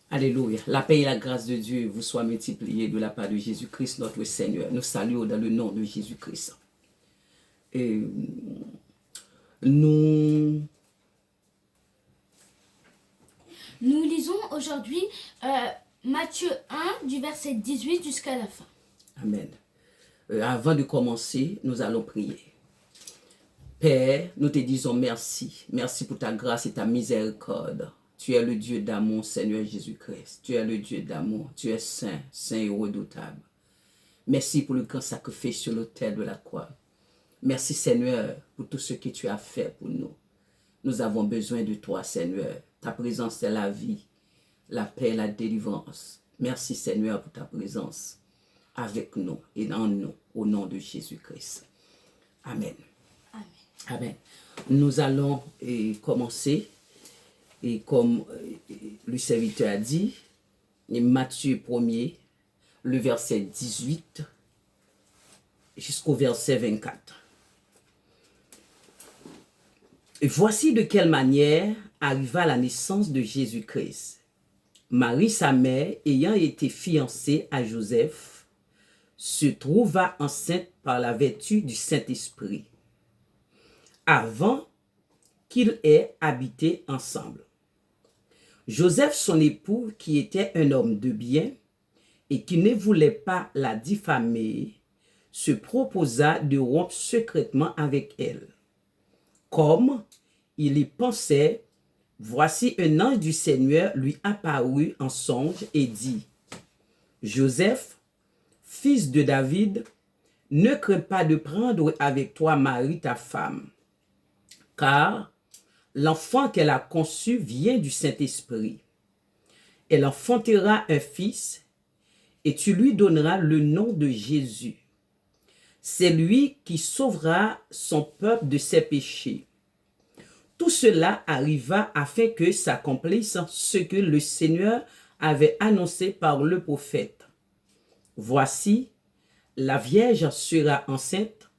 Alléluia. La paix et la grâce de Dieu vous soient multipliées de la part de Jésus-Christ, notre Seigneur. Nous saluons dans le nom de Jésus-Christ. Et nous lisons aujourd'hui Matthieu 1 du verset 18 jusqu'à la fin. Amen. Avant de commencer, nous allons prier. Père, nous te disons merci. Merci pour ta grâce et ta miséricorde. Tu es le Dieu d'amour, Seigneur Jésus-Christ. Tu es le Dieu d'amour. Tu es saint, saint et redoutable. Merci pour le grand sacrifice sur l'autel de la croix. Merci, Seigneur, pour tout ce que tu as fait pour nous. Nous avons besoin de toi, Seigneur. Ta présence est la vie, la paix, la délivrance. Merci, Seigneur, pour ta présence avec nous et en nous, au nom de Jésus-Christ. Amen. Amen. Amen. Nous allons commencer, et comme le serviteur a dit, Matthieu 1er, le verset 18 jusqu'au verset 24. Et voici de quelle manière arriva la naissance de Jésus-Christ. Marie, sa mère, ayant été fiancée à Joseph, se trouva enceinte par la vertu du Saint-Esprit, avant qu'ils aient habité ensemble. Joseph, son époux, qui était un homme de bien et qui ne voulait pas la diffamer, se proposa de rompre secrètement avec elle. Comme il y pensait, voici un ange du Seigneur lui apparut en songe et dit, « Joseph, fils de David, ne crains pas de prendre avec toi Marie ta femme, car l'enfant qu'elle a conçu vient du Saint-Esprit. Elle enfantera un fils, et tu lui donneras le nom de Jésus. C'est lui qui sauvera son peuple de ses péchés. » Tout cela arriva afin que s'accomplisse ce que le Seigneur avait annoncé par le prophète. Voici, la Vierge sera enceinte,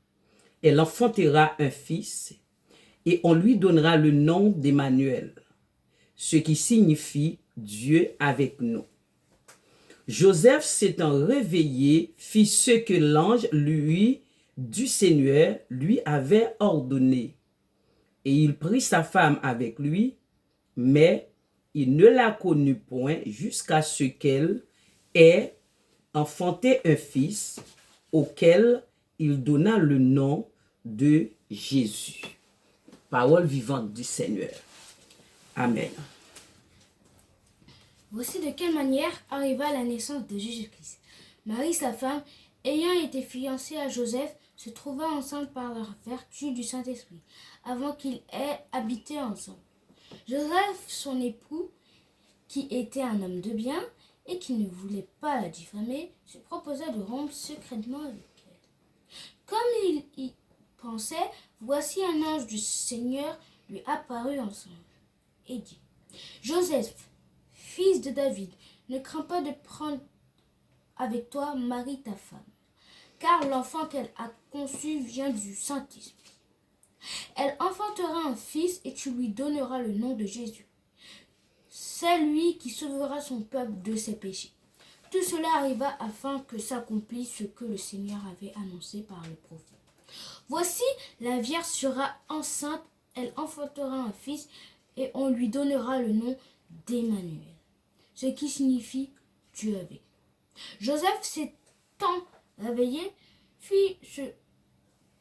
elle enfantera un fils, et on lui donnera le nom d'Emmanuel, ce qui signifie Dieu avec nous. Joseph s'étant réveillé, fit ce que l'ange du Seigneur lui avait ordonné. Et il prit sa femme avec lui, mais il ne la connut point jusqu'à ce qu'elle ait enfanté un fils, auquel il donna le nom de Jésus. Parole vivante du Seigneur. Amen. Voici de quelle manière arriva la naissance de Jésus-Christ. Marie, sa femme, ayant été fiancée à Joseph, se trouva enceinte par la vertu du Saint-Esprit, avant qu'ils aient habité ensemble. Joseph, son époux, qui était un homme de bien et qui ne voulait pas la diffamer, se proposa de rompre secrètement avec elle. Comme il y pensait, voici un ange du Seigneur lui apparut en songe et dit, « Joseph, fils de David, ne crains pas de prendre avec toi Marie ta femme, car l'enfant qu'elle a conçu vient du Saint-Esprit. Elle enfantera un fils et tu lui donneras le nom de Jésus. C'est lui qui sauvera son peuple de ses péchés. » Tout cela arriva afin que s'accomplisse ce que le Seigneur avait annoncé par le prophète. Voici, la Vierge sera enceinte, elle enfantera un fils et on lui donnera le nom d'Emmanuel, ce qui signifie Dieu avec nous. Joseph s'étant réveillé, fit ce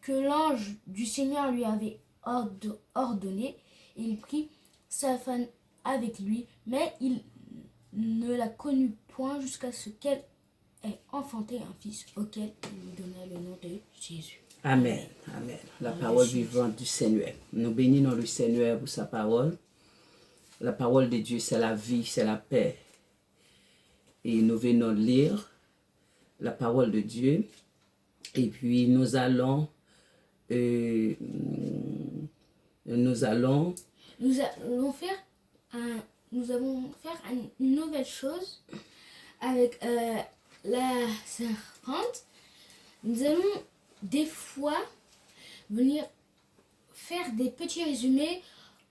que l'ange du Seigneur lui avait ordonné, et il prit sa femme avec lui, mais il ne la connut point jusqu'à ce qu'elle ait enfanté un fils, auquel il lui donna le nom de Jésus. Amen. Amen. La parole vivante du Seigneur. Nous bénissons le Seigneur pour sa parole. La parole de Dieu, c'est la vie, c'est la paix. Et nous venons lire la parole de Dieu. Et puis nous allons faire une nouvelle chose avec la serpente. Nous allons des fois venir faire des petits résumés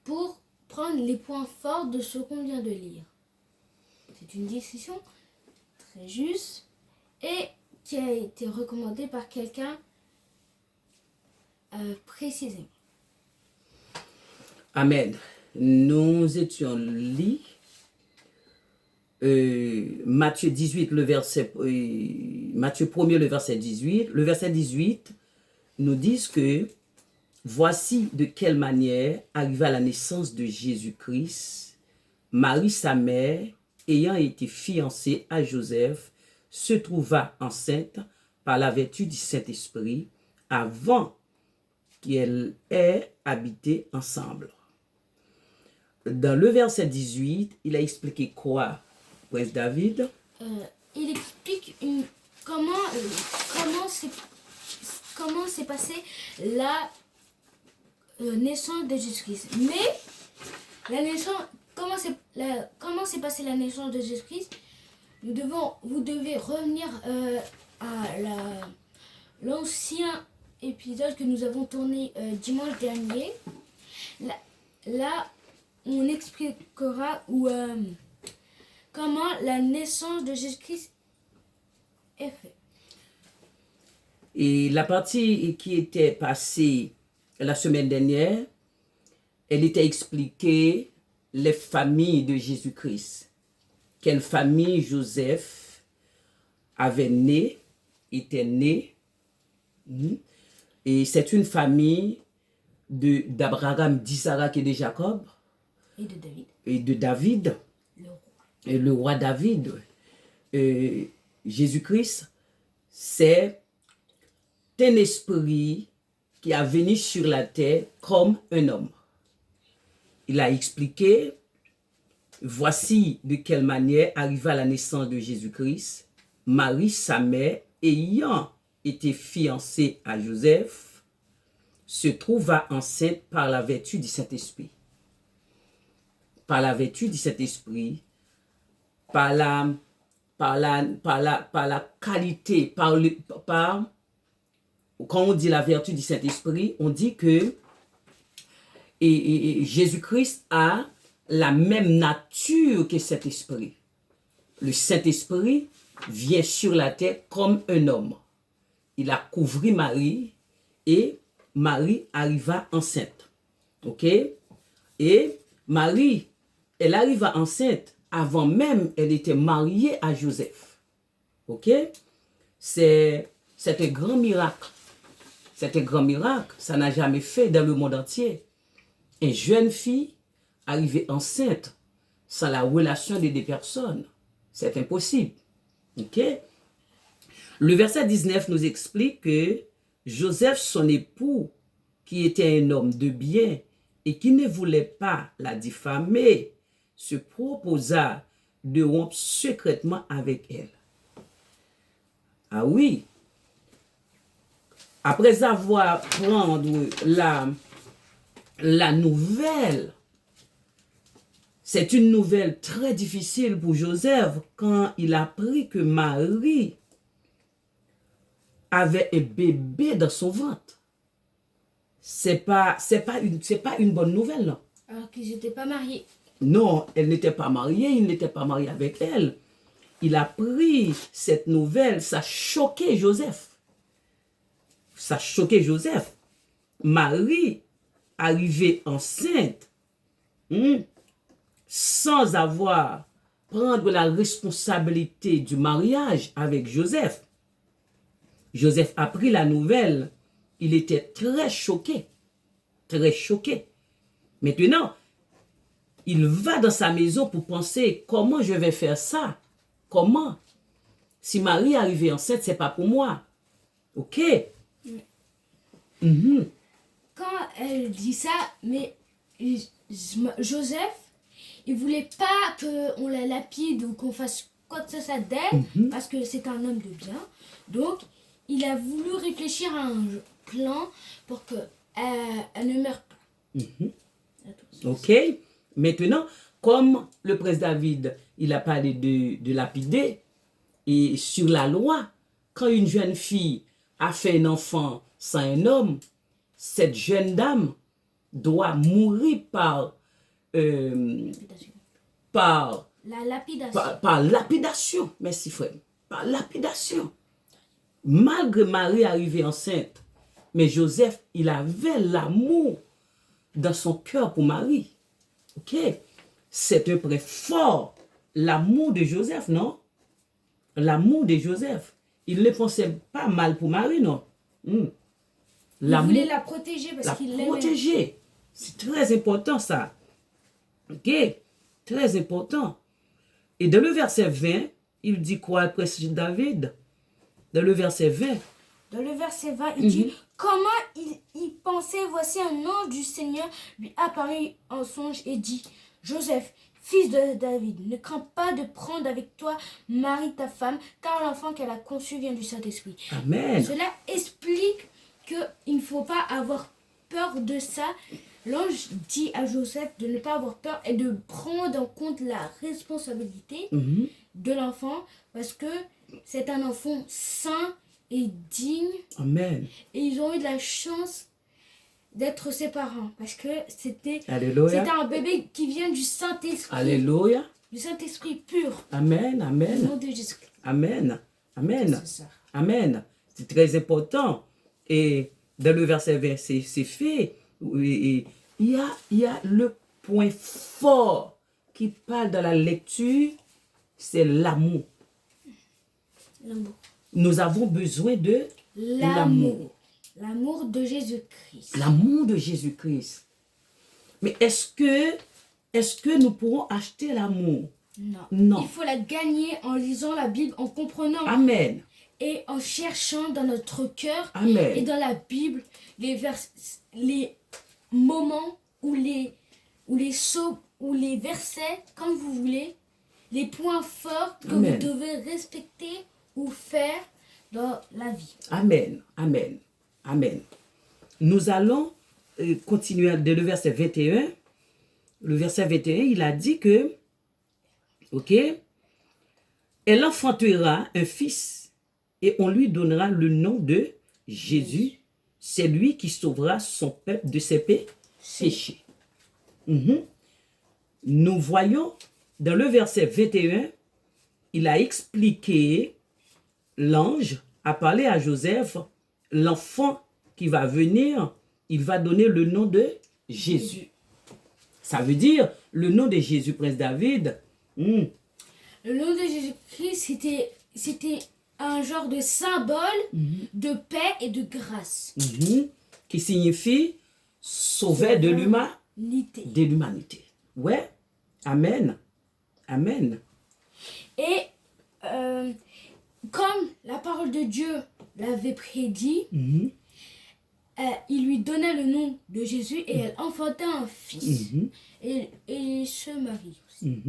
pour prendre les points forts de ce qu'on vient de lire. C'est une décision très juste et qui a été recommandée par quelqu'un précisément. Amen. Nous étions lits Matthieu 18, le verset, Matthieu 1er, le verset 18. Le verset 18 nous dit que voici de quelle manière arriva la naissance de Jésus-Christ. Marie, sa mère, ayant été fiancée à Joseph, se trouva enceinte par la vertu du Saint-Esprit avant qu'elle ait habité ensemble. Dans le verset 18, il a expliqué quoi, Prince David? Il explique comment s'est passée la naissance de Jésus-Christ. Mais la naissance, comment s'est passée la naissance de Jésus-Christ? Vous devez revenir à l'ancien épisode que nous avons tourné dimanche dernier. Là, on expliquera comment la naissance de Jésus-Christ est faite. Et la partie qui était passée la semaine dernière, elle était expliquée les familles de Jésus-Christ. Quelle famille Joseph était né. Et c'est une famille d'Abraham, d'Isaac et de Jacob. Et de David. Le roi. Et le roi David. Jésus-Christ, c'est un esprit qui a venu sur la terre comme un homme. Il a expliqué, voici de quelle manière arriva la naissance de Jésus-Christ. Marie, sa mère, ayant été fiancée à Joseph, se trouva enceinte par la vertu du Saint-Esprit. Par la vertu du Saint-Esprit, par la qualité, quand on dit la vertu du Saint-Esprit, on dit que Jésus-Christ a la même nature que cet esprit. Le Saint-Esprit vient sur la terre comme un homme. Il a couvert Marie et Marie arriva enceinte. Ok? Et Marie, elle arriva enceinte avant même elle était mariée à Joseph. Ok? C'est un grand miracle. C'est un grand miracle. Ça n'a jamais fait dans le monde entier. Une jeune fille arrivée enceinte sans la relation des deux personnes. C'est impossible. Ok? Le verset 19 nous explique que Joseph, son époux, qui était un homme de bien et qui ne voulait pas la diffamer, se proposa de rompre secrètement avec elle. Ah oui. Après avoir pris la nouvelle, c'est une nouvelle très difficile pour Joseph quand il a appris que Marie avait un bébé dans son ventre. C'est pas une bonne nouvelle, non? Alors qu'ils n'étaient pas mariés. Non, elle n'était pas mariée, il n'était pas marié avec elle. Il a pris cette nouvelle, ça choquait Joseph. Ça choquait Joseph. Marie, arrivée enceinte, sans avoir prendre la responsabilité du mariage avec Joseph. Joseph a pris la nouvelle. Il était très choqué. Très choqué. Maintenant, il va dans sa maison pour penser comment je vais faire ça. Comment? Si Marie est arrivée enceinte, c'est pas pour moi. Ok? Quand elle dit ça, mais Joseph, il voulait pas qu'on la lapide ou qu'on fasse quoi que ce soit d'elle, parce que c'est un homme de bien. Donc, il a voulu réfléchir à un plan pour que elle ne meure pas. Ok. Maintenant, comme le prince David, il a parlé de lapider, et sur la loi, quand une jeune fille a fait un enfant sans un homme, cette jeune dame doit mourir par La lapidation. Par lapidation. Merci frère. Par lapidation. Malgré Marie arrivée enceinte, mais Joseph, il avait l'amour dans son cœur pour Marie. Ok? C'est un prêt fort. L'amour de Joseph, non? L'amour de Joseph. Il ne pensait pas mal pour Marie, non? Il voulait la protéger parce qu'il l'aimait. La protéger. C'est très important, ça. Ok? Très important. Et dans le verset 20, il dit quoi après David? Dans le verset 20. Dans le verset 20, il dit comment il pensait, voici un ange du Seigneur lui apparut en songe et dit, Joseph, fils de David, ne crains pas de prendre avec toi Marie ta femme, car l'enfant qu'elle a conçu vient du Saint-Esprit. Amen. Cela explique qu'il ne faut pas avoir peur de ça. L'ange dit à Joseph de ne pas avoir peur et de prendre en compte la responsabilité de l'enfant parce que c'est un enfant saint et digne. Amen. Et ils ont eu de la chance d'être ses parents parce que c'était un bébé qui vient du Saint-Esprit. Alléluia. Du Saint-Esprit pur. Amen. Amen. Au nom de Jésus-Christ. Amen. Amen. C'est ça. Amen. C'est très important. Et dans le verset 20, c'est fait. Et il y a le point fort qui parle dans la lecture, c'est l'amour. L'amour. Nous avons besoin de l'amour. L'amour de Jésus-Christ. L'amour de Jésus-Christ. Mais est-ce que nous pourrons acheter l'amour? Non. Il faut la gagner en lisant la Bible, en comprenant. Amen. Et en cherchant dans notre cœur. Amen. Et dans la Bible, les moments ou les versets, comme vous voulez, les points forts que Amen. vous devez respecter ou faire dans la vie. Amen. Amen. Amen. Nous allons continuer dès le verset 21. Le verset 21, il a dit que, ok, elle enfantera un fils et on lui donnera le nom de Jésus. C'est lui qui sauvera son peuple de ses péchés. Nous voyons dans le verset 21, il a expliqué, l'ange a parlé à Joseph, l'enfant qui va venir, il va donner le nom de Jésus. Ça veut dire le nom de Jésus, Prince David. Le nom de Jésus-Christ, c'était un genre de symbole de paix et de grâce. Qui signifie sauver de l'humanité. Ouais. Amen. Amen. Et comme la parole de Dieu l'avait prédit, il lui donna le nom de Jésus et elle enfanta un fils. Et il se marie aussi.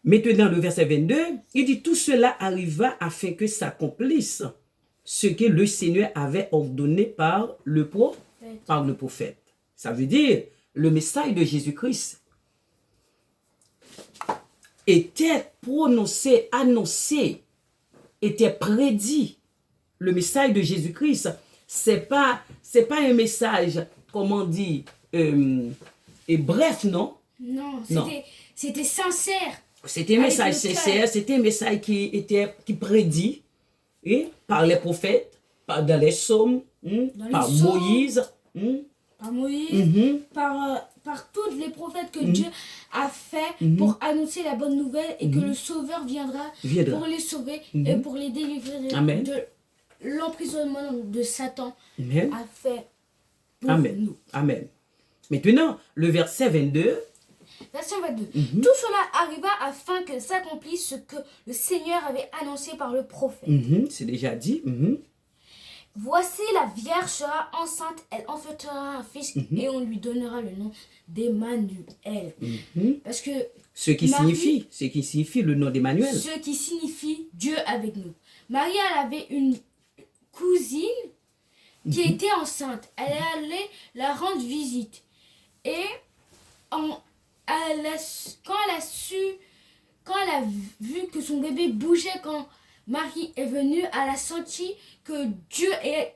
Maintenant, le verset 22, il dit, tout cela arriva afin que s'accomplisse ce que le Seigneur avait ordonné par le prophète. Ça veut dire, le message de Jésus-Christ était prononcé, annoncé, était prédit. Le message de Jésus-Christ, c'est pas un message, comment on dit, et bref, non? Non, c'était sincère. C'était un message sincère, c'était un message qui prédit par les prophètes, dans les psaumes, par Moïse. Par Moïse, par tous les prophètes que Dieu a fait pour annoncer la bonne nouvelle et que le Sauveur viendra pour les sauver et pour les délivrer de l'emprisonnement de Satan. Amen. A fait pour nous. Amen. Maintenant, le verset 22. Verset 22. Tout cela arriva afin que s'accomplisse ce que le Seigneur avait annoncé par le prophète. C'est déjà dit. Voici la Vierge sera enceinte, elle enfantera un fils et on lui donnera le nom d'Emmanuel. Parce que ce qui signifie le nom d'Emmanuel. Ce qui signifie Dieu avec nous. Marie, elle avait une cousine qui était enceinte. Elle allait la rendre visite. Et quand elle a vu que son bébé bougeait quand Marie est venue, elle a senti que Dieu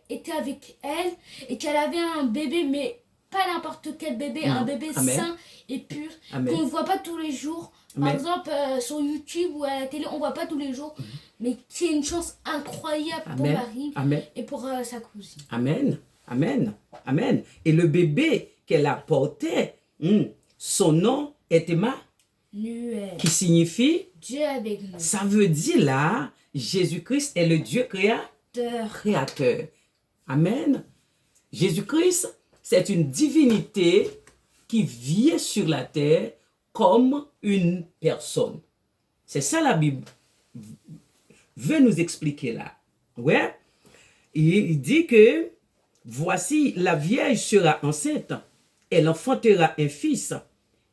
était avec elle et qu'elle avait un bébé, mais pas n'importe quel bébé, Non. un bébé Amen. sain et pur, Amen. qu'on ne voit pas tous les jours. Par Amen. exemple, sur YouTube ou à la télé, on ne voit pas tous les jours, mais qui est une chance incroyable pour Amen. Marie Amen. et pour sa cousine. Amen. Amen. Amen. Et le bébé qu'elle a porté, son nom est Emmanuel, qui signifie, Dieu avec nous. ça veut dire là, Jésus-Christ est le Dieu Créateur. créateur. Amen. Jésus-Christ, c'est une divinité qui vient sur la terre comme une personne. C'est ça la Bible veut nous expliquer là. Ouais. Il dit que voici la vierge sera enceinte, elle enfantera un fils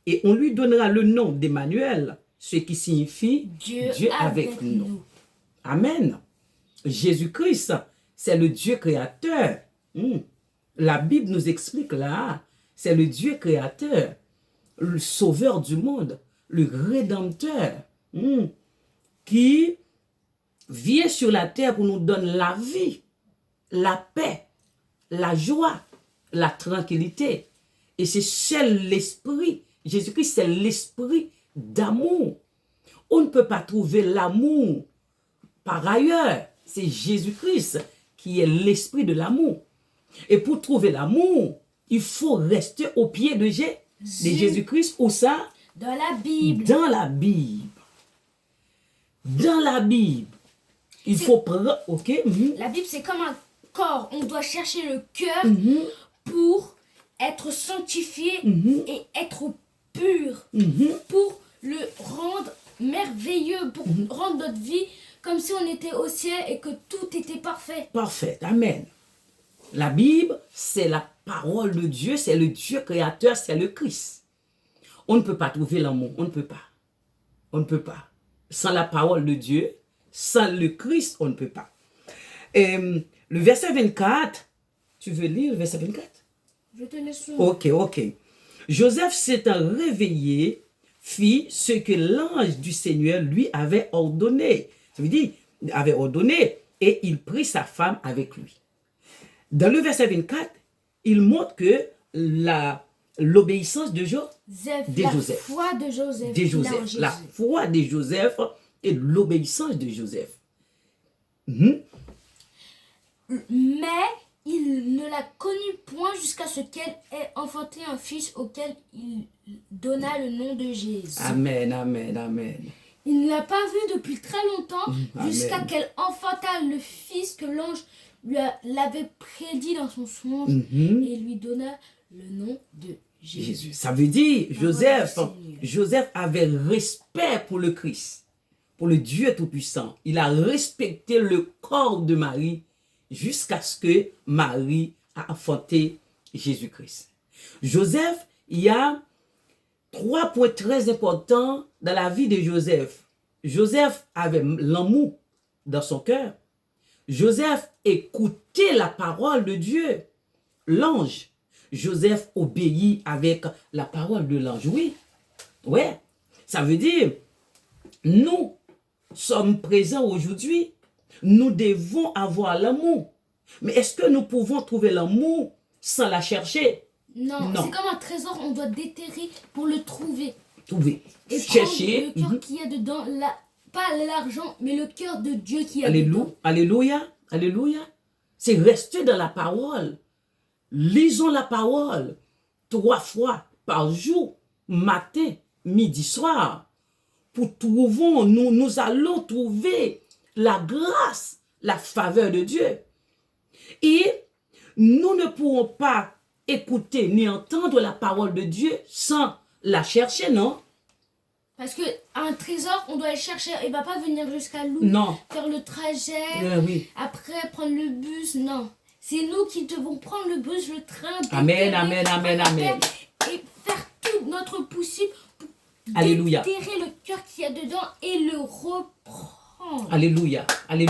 et on lui donnera le nom d'Emmanuel, ce qui signifie Dieu avec nous. Amen. Jésus-Christ, c'est le Dieu créateur. La Bible nous explique là, c'est le Dieu créateur, le sauveur du monde, le rédempteur, qui vient sur la terre pour nous donner la vie, la paix, la joie, la tranquillité. Et c'est seul l'esprit. Jésus-Christ, c'est l'esprit d'amour. On ne peut pas trouver l'amour par ailleurs. C'est Jésus-Christ qui est l'esprit de l'amour. Et pour trouver l'amour, il faut rester au pied de Jésus-Christ. Où ça? Dans la Bible. Dans la Bible. Dans la Bible. Il faut prendre... Ok. La Bible, c'est comme un corps. On doit chercher le cœur pour être sanctifié et être pur. Pour le rendre merveilleux, pour rendre notre vie comme si on était au ciel et que tout était parfait. Parfait. Amen. La Bible, c'est la parole de Dieu, c'est le Dieu créateur, c'est le Christ. On ne peut pas trouver l'amour, on ne peut pas. On ne peut pas. Sans la parole de Dieu, sans le Christ, on ne peut pas. Le verset 24, tu veux lire le verset 24? Je te laisse. Ok. Joseph s'étant réveillé, fit ce que l'ange du Seigneur lui avait ordonné. Ça veut dire, avait ordonné, et il prit sa femme avec lui. Dans le verset 24, il montre que l'obéissance de Joseph. La foi de Joseph. La foi de Joseph et l'obéissance de Joseph. Mais il ne la connut point jusqu'à ce qu'elle ait enfanté un fils auquel il donna le nom de Jésus. Amen, amen, amen. Il ne l'a pas vu depuis très longtemps jusqu'à qu'elle enfanta le fils que l'ange l'avait prédit dans son songe et lui donna le nom de Jésus. Ça veut dire, Joseph avait respect pour le Christ, pour le Dieu Tout-Puissant. Il a respecté le corps de Marie jusqu'à ce que Marie a enfanté Jésus-Christ. Joseph, il y a 3 points très importants dans la vie de Joseph. Joseph avait l'amour dans son cœur. Joseph écoutait la parole de Dieu, l'ange. Joseph obéit avec la parole de l'ange. Oui, ouais. Ça veut dire, nous sommes présents aujourd'hui. Nous devons avoir l'amour. Mais est-ce que nous pouvons trouver l'amour sans la chercher? Non. C'est comme un trésor, on doit déterrer pour le trouver. Trouver. Et Chercher. Le cœur qu'il y a dedans, pas l'argent, mais le cœur de Dieu qui a dedans. Alléluia. Alléluia. C'est rester dans la parole. Lisons la parole 3 fois par jour, matin, midi, soir. Nous allons trouver la grâce, la faveur de Dieu. Et nous ne pourrons pas écouter ni entendre la parole de Dieu sans la chercher, non? Parce qu'un trésor, on doit le chercher. Il ne va pas venir jusqu'à nous. Non. Faire le trajet. Oui. Après, prendre le bus. Non. C'est nous qui devons prendre le bus, le train. Amen. Et faire tout notre possible pour Alléluia. déterrer le cœur qu'il y a dedans et le reprendre. Alléluia. Oui,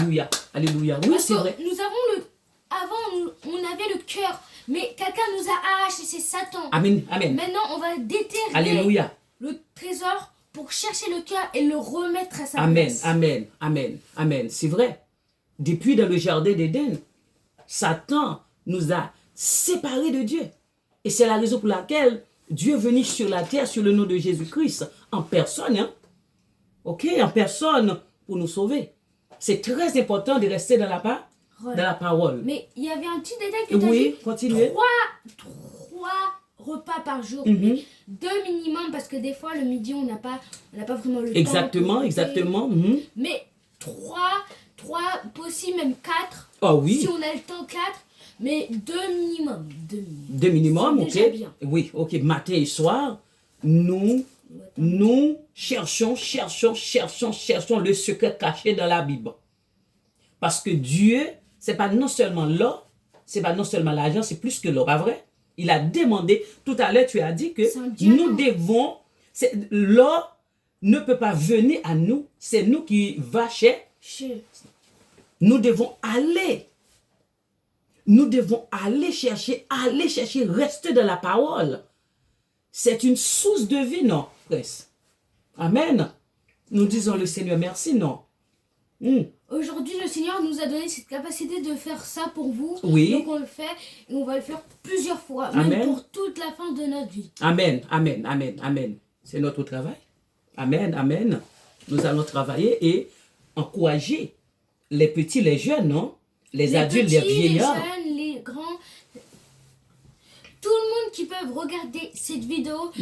c'est vrai. Nous avons Avant, on avait le cœur. Mais quelqu'un nous a arraché. C'est Satan. Amen. Maintenant, on va déterrer Alléluia. le trésor pour chercher le cœur et le remettre à sa place. Amen. C'est vrai. Depuis dans le jardin d'Éden, Satan nous a séparés de Dieu. Et c'est la raison pour laquelle Dieu est venu sur la terre, sur le nom de Jésus-Christ, en personne, hein? Ok, en personne, pour nous sauver. C'est très important de rester dans la parole. Mais il y avait un petit détail que tu as Oui, dit. continuez. 3 repas par jour. Mais 2 minimum, parce que des fois, le midi, on n'a pas vraiment le temps. Exactement. Mais 3 possible, même 4. Oh oui. Si on a le temps, 4. Mais 2 minimum. 2 minimum, ok. Déjà bien. Oui, ok. Matin et soir, nous cherchons le secret caché dans la Bible. Parce que Dieu, c'est pas non seulement l'or, c'est pas non seulement l'argent, c'est plus que l'or, pas vrai? Il a demandé, tout à l'heure tu as dit que nous devons, l'or ne peut pas venir à nous, c'est nous qui va chercher. Nous devons aller chercher, rester dans la parole. C'est une source de vie, non, frère? Amen. Nous disons le Seigneur merci, non? Aujourd'hui, le Seigneur nous a donné cette capacité de faire ça pour vous. Oui. Donc on le fait et on va le faire plusieurs fois, Amen. même pour toute la fin de notre vie. Amen. C'est notre travail. Amen. Nous allons travailler et encourager les petits, les jeunes, non? Les adultes, les vieillards. Les jeunes, les grands. Tout le monde qui peut regarder cette vidéo,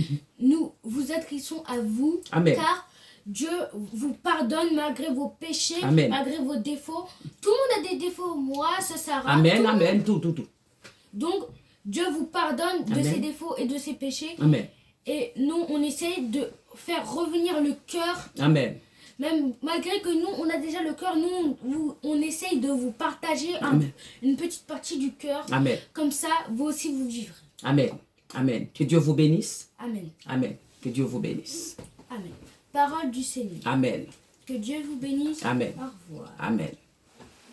nous vous adressons à vous. Amen. Car Dieu vous pardonne malgré vos péchés, Amen. malgré vos défauts. Tout le monde a des défauts. Moi, ça Sarah. Amen. Tout. Donc, Dieu vous pardonne de ses défauts et de ses péchés. Amen. Et nous, on essaye de faire revenir le cœur. Amen. Même malgré que nous, on a déjà le cœur, nous, on essaye de vous partager une petite partie du cœur. Amen. Comme ça, vous aussi, vous vivrez. Amen. Que Dieu vous bénisse. Amen. Que Dieu vous bénisse. Amen. Parole du Seigneur. Amen. Que Dieu vous bénisse. Amen. Au revoir. Amen.